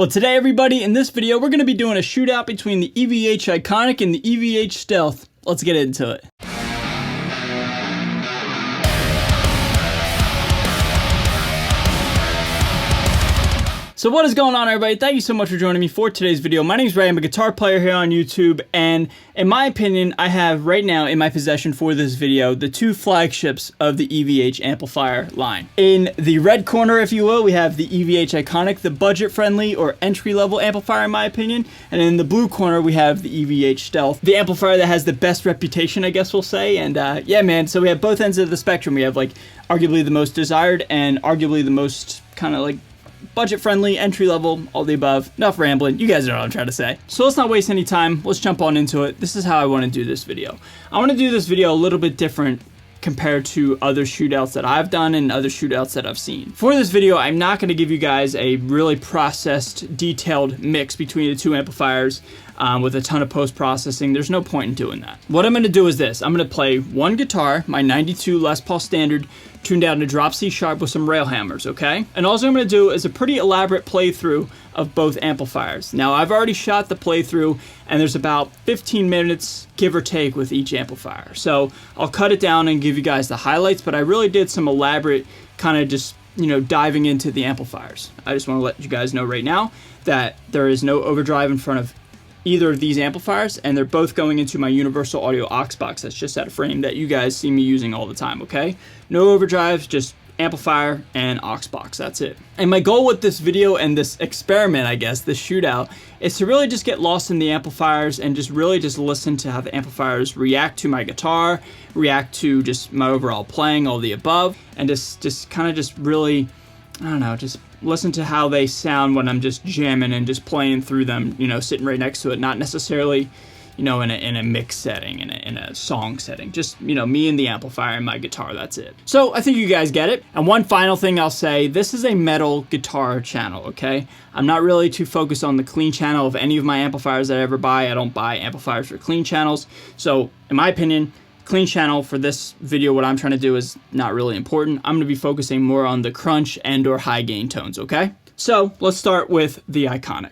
Well, today everybody, in this video, we're going to be doing a shootout between the EVH Iconic and the EVH Stealth. Let's get into it. So what is going on, everybody? Thank you so much for joining me for today's video. My name is Ray. I'm a guitar player here on YouTube, and in my opinion, I have right now in my possession for this video the two flagships of the EVH amplifier line. In the red corner, if you will, we have the EVH Iconic, the budget-friendly or entry-level amplifier in my opinion, and in the blue corner, we have the EVH Stealth, the amplifier that has the best reputation, I guess we'll say. And yeah, man, so we have both ends of the spectrum. We have like arguably the most desired and arguably the most kind of like budget-friendly, entry-level, all the above. Enough rambling. You guys know what I'm trying to say. So let's not waste any time. Let's jump on into it. This is how I want to do this video. I want to do this video a little bit different compared to other shootouts that I've done and other shootouts that I've seen. For this video, I'm not going to give you guys a really processed, detailed mix between the two amplifiers with a ton of post-processing. There's no point in doing that. What I'm going to do is this. I'm going to play one guitar, my 92 Les Paul Standard, tuned down to drop C sharp with some rail hammers, okay? And all I'm going to do is a pretty elaborate playthrough of both amplifiers. Now, I've already shot the playthrough, and there's about 15 minutes, give or take, with each amplifier. So I'll cut it down and give you guys the highlights, but I really did some elaborate kind of just, you know, diving into the amplifiers. I just want to let you guys know right now that there is no overdrive in front of either of these amplifiers, and they're both going into my universal audio aux box that's just at a frame that you guys see me using all the time, okay? No overdrives, just amplifier and aux box, that's it. And my goal with this video and this experiment, I guess, this shootout, is to really just get lost in the amplifiers and just really just listen to how the amplifiers react to my guitar, react to just my overall playing, all the above, and just kind of just really, I don't know, just listen to how they sound when I'm just jamming and just playing through them, you know, sitting right next to it, not necessarily, you know, in a mix setting, in a song setting, just, you know, me and the amplifier and my guitar, that's it. So I think you guys get it. And one final thing I'll say, this is a metal guitar channel, okay? I'm not really too focused on the clean channel of any of my amplifiers that I ever buy. I don't buy amplifiers for clean channels. So in my opinion, clean channel for this video, what I'm trying to do is not really important. I'm going to be focusing more on the crunch and or high gain tones, okay? So let's start with the Iconic.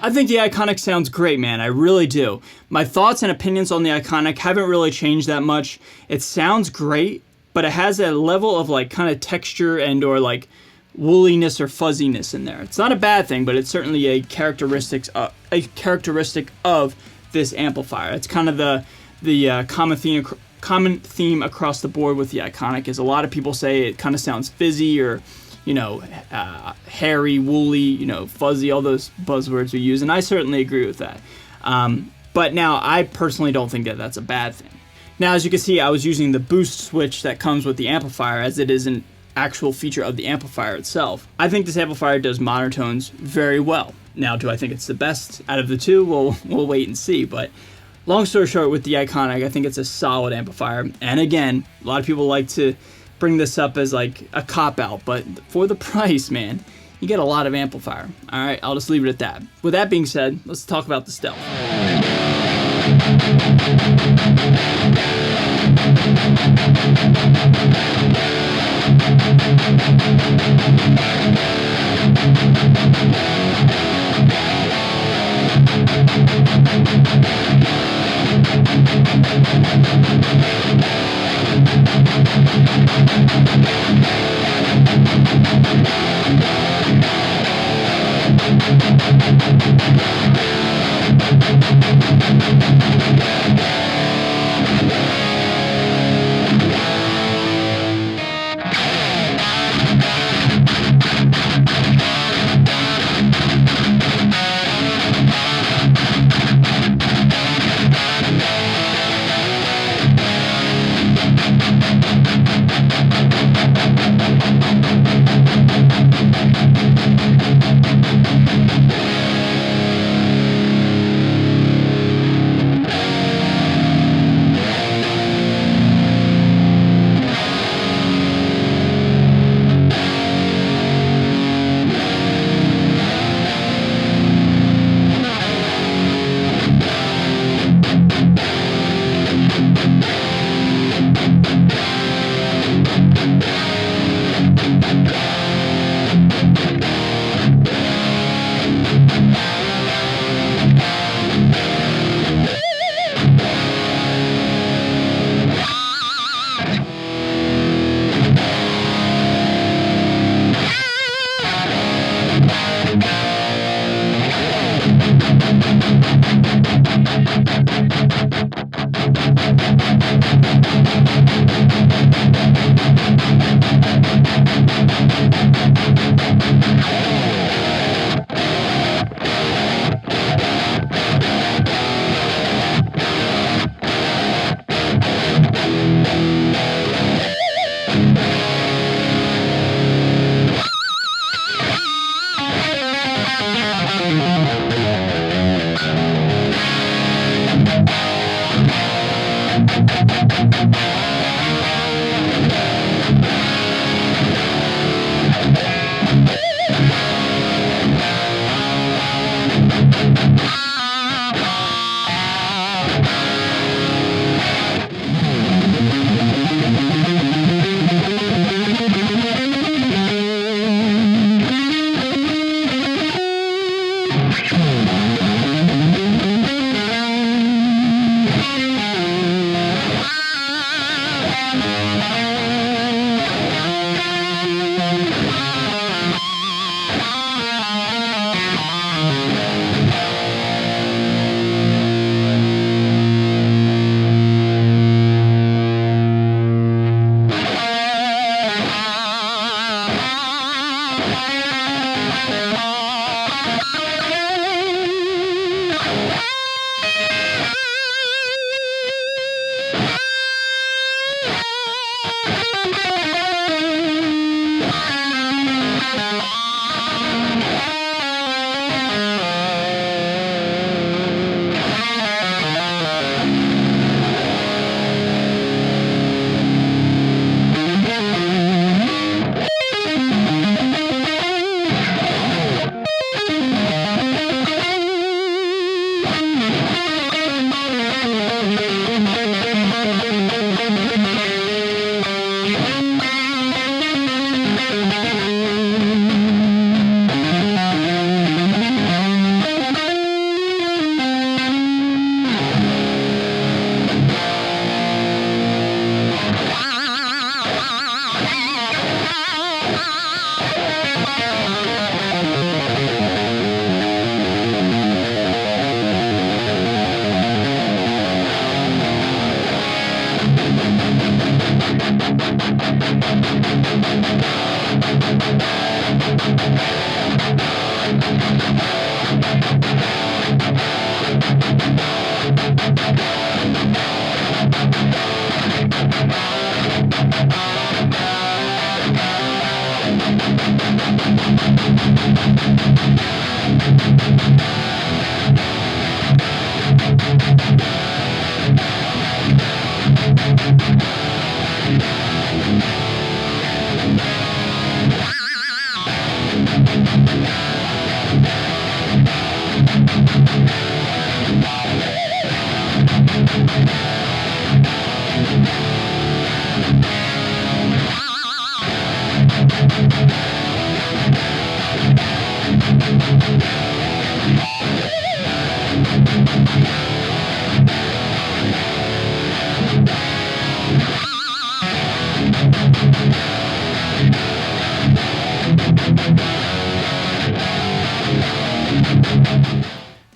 I think the Iconic sounds great, man. I really do. My thoughts and opinions on the Iconic haven't really changed that much. It sounds great, but it has a level of like kind of texture and or like wooliness or fuzziness in there. It's not a bad thing, but it's certainly a characteristic of this amplifier. It's kind of the common theme across the board with the Iconic is a lot of people say it kind of sounds fizzy or, you know, hairy, woolly, you know, fuzzy, all those buzzwords we use, and I certainly agree with that. But now, I personally don't think that that's a bad thing. Now, as you can see, I was using the boost switch that comes with the amplifier, as it is an actual feature of the amplifier itself. I think this amplifier does monotones very well. Now, do I think it's the best out of the two? We'll wait and see, but long story short, with the Iconic, I think it's a solid amplifier, and again, a lot of people like to bring this up as like a cop-out, but for the price, man, you get a lot of amplifier. Alright, I'll just leave it at that. With that being said, let's talk about the Stealth.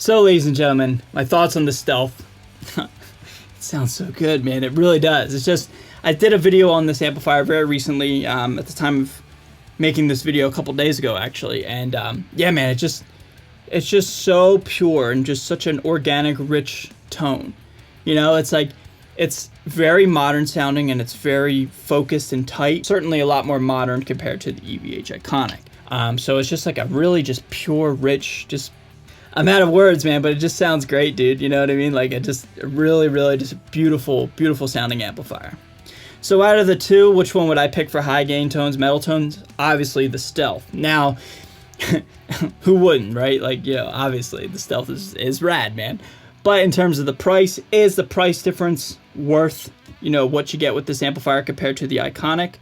So, ladies and gentlemen, my thoughts on the Stealth. It sounds so good, man. It really does. It's just, I did a video on this amplifier very recently, at the time of making this video a couple days ago, actually. And yeah, man, it's just so pure and just such an organic, rich tone. You know, it's like, it's very modern sounding and it's very focused and tight. Certainly a lot more modern compared to the EVH Iconic. So it's just like a really just pure, rich, just, I'm out of words, man, but it just sounds great, dude. You know what I mean? Like, it just really, really just beautiful, beautiful sounding amplifier. So out of the two, which one would I pick for high gain tones, metal tones? Obviously the Stealth. Now, who wouldn't, right? Like, you know, obviously the Stealth is rad, man. But in terms of the price, is the price difference worth, you know, what you get with this amplifier compared to the Iconic?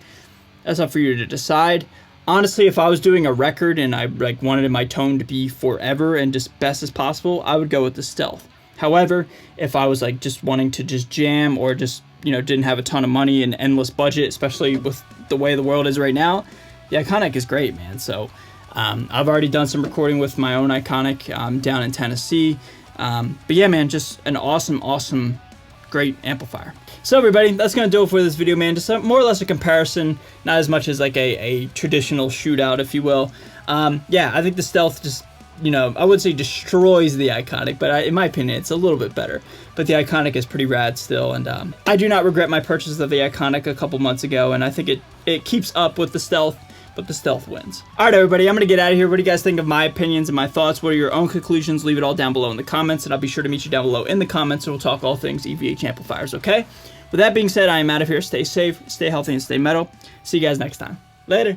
That's up for you to decide. Honestly, if I was doing a record and I like wanted my tone to be forever and just best as possible, I would go with the Stealth. However, if I was like just wanting to just jam or just, you know, didn't have a ton of money and endless budget, especially with the way the world is right now, the Iconic is great, man. So I've already done some recording with my own Iconic down in Tennessee. But yeah, man, just an awesome, awesome, great amplifier. So everybody, that's going to do it for this video, man. Just more or less a comparison, not as much as like a traditional Shootout, if you will. Yeah, I think the Stealth just, you know, I would say destroys the Iconic, but in my opinion, it's a little bit better. But the Iconic is pretty rad still, and I do not regret my purchase of the Iconic a couple months ago, and I think it keeps up with the Stealth, but the Stealth wins. All right, everybody, I'm going to get out of here. What do you guys think of my opinions and my thoughts? What are your own conclusions? Leave it all down below in the comments, and I'll be sure to meet you down below in the comments, and we'll talk all things EVH amplifiers, okay? With that being said, I am out of here. Stay safe, stay healthy, and stay metal. See you guys next time. Later.